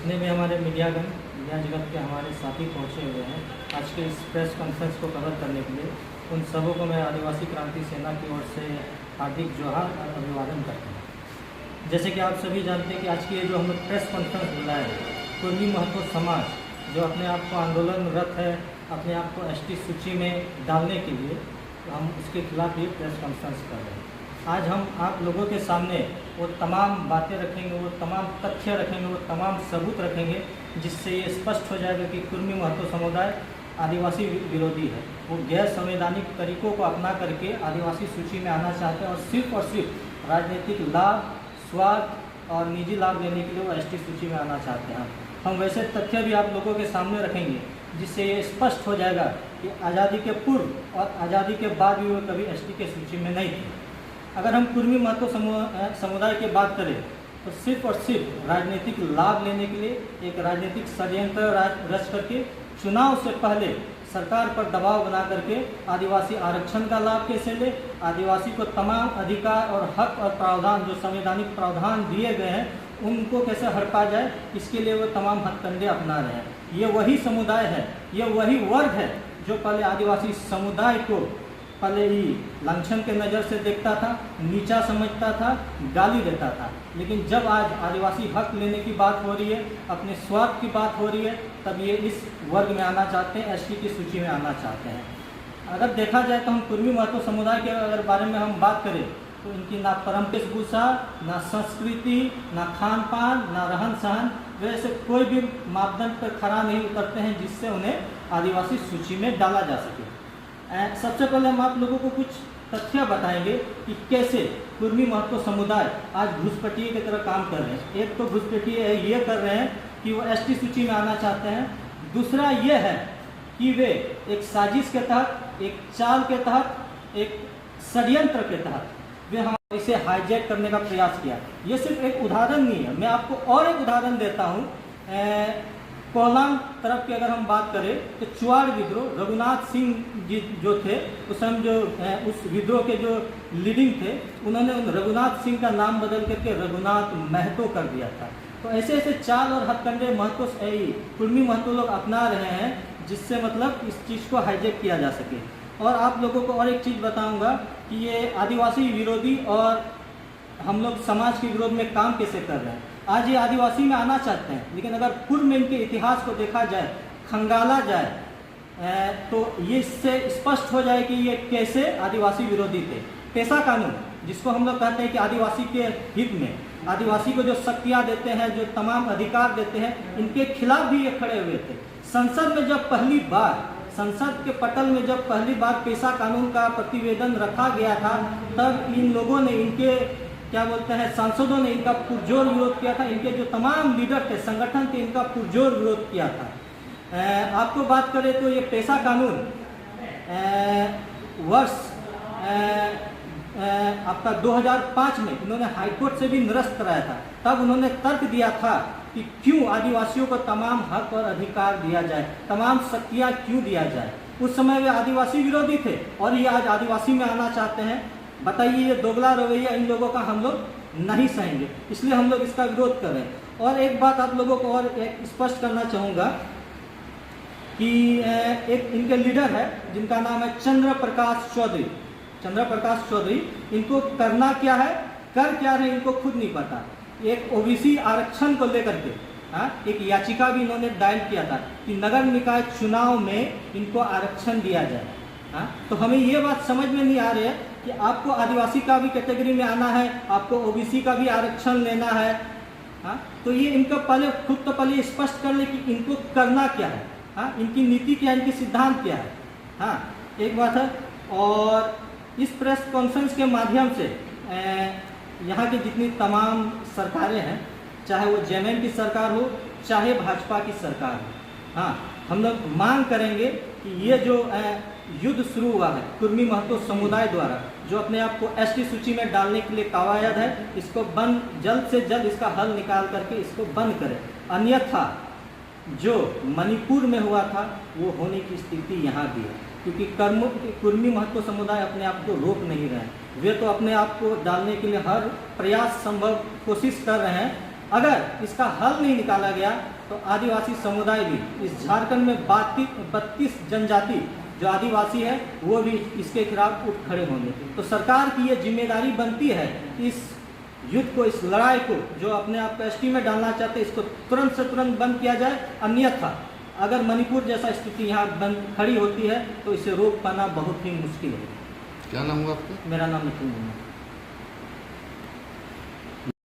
जितने भी हमारे मीडिया जगत के हमारे साथी पहुंचे हुए हैं आज के इस प्रेस कॉन्फ्रेंस को कवर करने के लिए, उन सबों को मैं आदिवासी क्रांति सेना की ओर से हार्दिक जोहार और अभिवादन करता हूँ। जैसे कि आप सभी जानते हैं कि आज की ये जो हम लोग प्रेस कॉन्फ्रेंस बुलाए हैं, कुर्मी महतो समाज जो अपने आप को आंदोलनरत है, अपने आप को एसटी सूची में डालने के लिए, तो हम उसके खिलाफ ये प्रेस कॉन्फ्रेंस कर रहे हैं। आज हम आप लोगों के सामने वो तमाम बातें रखेंगे, वो तमाम तथ्य रखेंगे, वो तमाम सबूत रखेंगे, जिससे ये स्पष्ट हो जाएगा कि कुर्मी महतो समुदाय आदिवासी विरोधी है। वो गैर संवैधानिक तरीकों को अपना करके आदिवासी सूची में आना चाहते हैं और सिर्फ राजनीतिक लाभ, स्वार्थ और निजी लाभ लेने के लिए वो एसटी सूची में आना चाहते हैं। हम वैसे तथ्य भी आप लोगों के सामने रखेंगे, जिससे ये स्पष्ट हो जाएगा कि आज़ादी के पूर्व और आज़ादी के बाद भी वो कभी एसटी के सूची में नहीं थे। अगर हम कुर्मी महतो समुदाय की बात करें तो सिर्फ और सिर्फ राजनीतिक लाभ लेने के लिए एक राजनीतिक षड्यंत्र रच करके चुनाव से पहले सरकार पर दबाव बना करके आदिवासी आरक्षण का लाभ कैसे ले, आदिवासी को तमाम अधिकार और हक और प्रावधान जो संवैधानिक प्रावधान दिए गए हैं उनको कैसे हड़पा जाए, इसके लिए वो तमाम हथकंडे अपना रहे हैं। ये वही समुदाय है, ये वही वर्ग है जो पहले आदिवासी समुदाय को पहले ही लांछन के नज़र से देखता था, नीचा समझता था, गाली देता था। लेकिन जब आज आदिवासी हक लेने की बात हो रही है, अपने स्वार्थ की बात हो रही है, तब ये इस वर्ग में आना चाहते हैं, एसटी की सूची में आना चाहते हैं। अगर देखा जाए तो हम कुर्मी महतो समुदाय के अगर बारे में हम बात करें तो इनकी ना परम वेशभूषा, ना संस्कृति, ना खान पान, ना रहन सहन, वैसे कोई भी मापदंड पर खरा नहीं उतरते हैं जिससे उन्हें आदिवासी सूची में डाला जा सके। सबसे पहले हम आप लोगों को कुछ तथ्य बताएंगे कि कैसे कुर्मी महतो समुदाय आज घुसपैठिए की तरह काम कर रहे हैं। एक तो घुसपैठिए ये कर रहे हैं कि वो एसटी सूची में आना चाहते हैं, दूसरा ये है कि वे एक साजिश के तहत, एक चाल के तहत, एक षड्यंत्र के तहत वे हम इसे हाईजैक करने का प्रयास किया। ये सिर्फ एक उदाहरण नहीं है, मैं आपको और एक उदाहरण देता हूँ। कोलांग तरफ की अगर हम बात करें तो चुआड़ विद्रोह, रघुनाथ सिंह जी जो थे उस समय जो उस विद्रोह के जो लीडिंग थे, उन्होंने रघुनाथ सिंह का नाम बदल करके रघुनाथ महतो कर दिया था। तो ऐसे ऐसे चाल और हथकंडे महतो कुर्मी महतो लोग अपना रहे हैं, जिससे मतलब इस चीज़ को हाईजैक किया जा सके। और आप लोगों को और एक चीज़ बताऊँगा कि ये आदिवासी विरोधी और हम लोग समाज के विरोध में काम कैसे कर रहे हैं। आज ये आदिवासी में आना चाहते हैं, लेकिन अगर पूर्व में इनके इतिहास को देखा जाए, खंगाला जाए, तो ये इससे स्पष्ट हो जाए कि ये कैसे आदिवासी विरोधी थे। पेशा कानून जिसको हम लोग कहते हैं कि आदिवासी के हित में आदिवासी को जो शक्तियाँ देते हैं, जो तमाम अधिकार देते हैं, इनके खिलाफ भी ये खड़े हुए थे। संसद में जब पहली बार, संसद के पटल में जब पहली बार पेशा कानून का प्रतिवेदन रखा गया था, तब इन लोगों ने, इनके क्या बोलते हैं, सांसदों ने इनका पुरजोर विरोध किया था। इनके जो तमाम लीडर थे, संगठन थे, इनका पुरजोर विरोध किया था। आपको बात करें तो ये पेशा कानून वर्ष आपका 2005 में इन्होंने हाईकोर्ट से भी निरस्त कराया था। तब उन्होंने तर्क दिया था कि क्यों आदिवासियों को तमाम हक और अधिकार दिया जाए, तमाम शक्तियाँ क्यों दिया जाए। उस समय वे आदिवासी विरोधी थे और ये आज आदिवासी में आना चाहते हैं। बताइए, ये दोगला रवैया इन लोगों का हम लोग नहीं सहेंगे, इसलिए हम लोग इसका विरोध कर रहे हैं। और एक बात आप लोगों को और एक स्पष्ट करना चाहूँगा कि एक इनके लीडर है जिनका नाम है चंद्र प्रकाश चौधरी। चंद्र प्रकाश चौधरी, इनको करना क्या है, कर क्या रहे, इनको खुद नहीं पता। एक ओबीसी आरक्षण को लेकर के एक याचिका भी इन्होंने दायर किया था कि नगर निकाय चुनाव में इनको आरक्षण दिया जाए। तो हमें ये बात समझ में नहीं आ रही है कि आपको आदिवासी का भी कैटेगरी में आना है, आपको ओबीसी का भी आरक्षण लेना है। तो ये इनका पहले खुद तो पहले स्पष्ट कर ले कि इनको करना क्या है, इनकी नीति क्या है, इनकी सिद्धांत क्या है। एक बात है। और इस प्रेस कॉन्फ्रेंस के माध्यम से यहाँ की जितनी तमाम सरकारें हैं, चाहे वो जेएमएम की सरकार हो, चाहे भाजपा की सरकार हो, हम लोग मांग करेंगे कि ये जो युद्ध शुरू हुआ है कुर्मी महतो समुदाय द्वारा, जो अपने आप को एसटी सूची में डालने के लिए कवायद है, इसको बंद, जल्द से जल्द इसका हल निकाल करके इसको बंद करें। अन्यथा जो मणिपुर में हुआ था वो होने की स्थिति यहाँ भी है, क्योंकि कुर्मी महतो समुदाय अपने आप को रोक नहीं रहे हैं। वे तो अपने आप को डालने के लिए हर प्रयास संभव कोशिश कर रहे हैं, अगर इसका हल नहीं निकाला गया तो आदिवासी समुदाय भी इस झारखंड में 32 जनजाति जो आदिवासी है वो भी इसके खिलाफ उठ खड़े होंगे। तो सरकार की ये जिम्मेदारी बनती है इस युद्ध को, इस लड़ाई को जो अपने आप कस्टडी में डालना चाहते हैं इसको तुरंत से तुरंत बंद किया जाए। अन्यथा अगर मणिपुर जैसा स्थिति यहाँ बंद खड़ी होती है तो इसे रोक पाना बहुत ही मुश्किल है। क्या नाम हुआ आपका? मेरा नाम नितिन है।